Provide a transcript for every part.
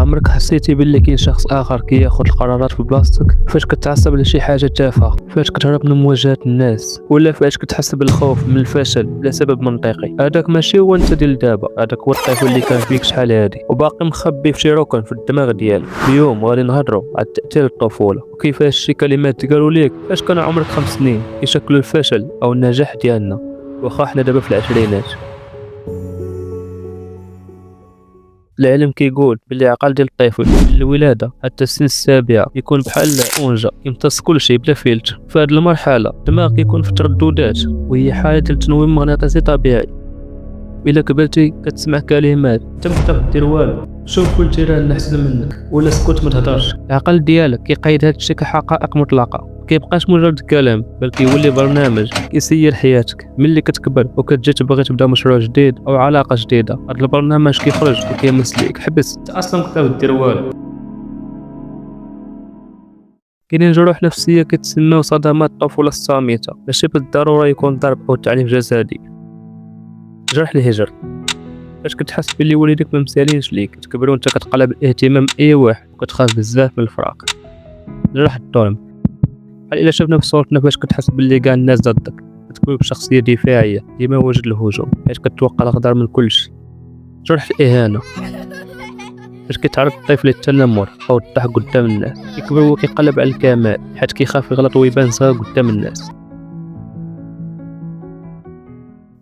عمرك حسيتي باللي كاين شخص اخر كياخذ القرارات في بلاصتك؟ فاش كتعصب على شي حاجه تافهه، فاش كتهرب من مواجهه الناس، ولا فاش كتحس بالخوف من الفشل بلا سبب منطقي؟ هذاك ماشي هو انت ديال دابا، هذاك هو الطفل اللي كان فيك شحال هادي وباقي مخبي في شي ركن في الدماغ ديالك. اليوم غادي نهضروا على تاثير الطفوله وكيفاش شي كلمات تقالوا ليك فاش كان عمرك 5 سنين يشكلوا الفشل او النجاح ديالنا واخا حنا دابا في العشرينات. العلم كيقول بلي عقل ديال الطفل من الولاده حتى السن السابعه يكون بحال اونجا يمتص كل شيء بلا فيلتر. في هذه المرحله الدماغ كيكون في ترددات وهي حاله ديال تنويم مغناطيسي طبيعي. الا كبرتي كتسمع كلمات انت ما دير والو، شوف الجيران احسن منك ولا سكوت ما تهضرش. العقل ديالك كيقيد هاد الشيء كحقائق مطلقه، كيبقاش مجرد كلام بل كيولي برنامج كيسير حياتك. ملي كتكبر وكتجي تبغي تبدا مشروع جديد او علاقه جديده، هذا البرنامج كيخرج وكيمس ليك حبس انت اصلا كنت دير والو. كاينين جروح نفسيه كتسموا صدمات الطفوله الصامته، ماشي بالضروره يكون ضرب او تعنيف جسدي. جرح الهجر، فاش كتحس باللي والديك ما مسالينش ليك، تكبر وانت كتقلب الاهتمام اي واحد وكتخاف بزاف من الفراق. جرح الظلم، بحال الا شفنا في صورتنا فاش كتحس باللي كاع الناس ضدك، كتكون بشخصيه دفاعيه ديما واجد الهجوم حيت كتوقع الغدر من كلشي. جرح الاهانه، فاش كيتعرض الطفل للتنمر او الضحك قدام الناس، كيكبر وكيقلب على الكمال حيت كيخاف يغلط ويبان صغير قدام الناس.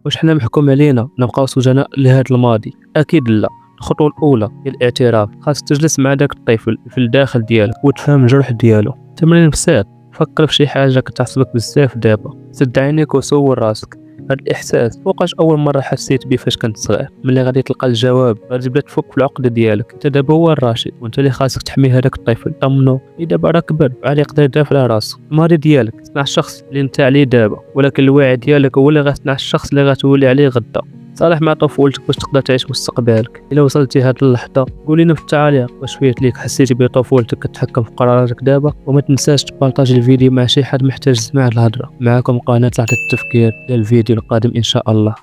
واش حنا محكوم علينا نبقاو سجناء لهذا الماضي؟ اكيد لا. الخطوه الاولى هي الاعتراف، خاص تجلس مع داك الطفل في الداخل ديالك وتفهم الجرح ديالو. تمرين بسيط، فكر في شي حاجه كتعصبك بزاف دابا، سد عينيك وسول راسك هاد الاحساس فوقاش اول مره حسيت بيه فاش كنت صغير. ملي غادي تلقى الجواب غادي تبدا تفك في العقده ديالك. انت دابا هو الراشد وانت اللي خاصك تحمي هذاك الطفل، طمنو دابا راه كبر على يقدر يدافع على راسو. الماضي ديالك صنع الشخص اللي انت عليه دابا، ولكن الوعي ديالك هو اللي غيصنع الشخص اللي غتولي عليه غدا. صالح مع طفولتك باش تقدر تعيش مستقبلك. الا وصلتي هاد اللحظه قولي لنا في التعاليق واش فيت ليك حسيتي بطفولتك كتحكم في قراراتك دابا، وما تنساش تبارطاجي الفيديو مع شي حد محتاج يسمع الهضره. معكم قناه لحظه التفكير للفيديو القادم ان شاء الله.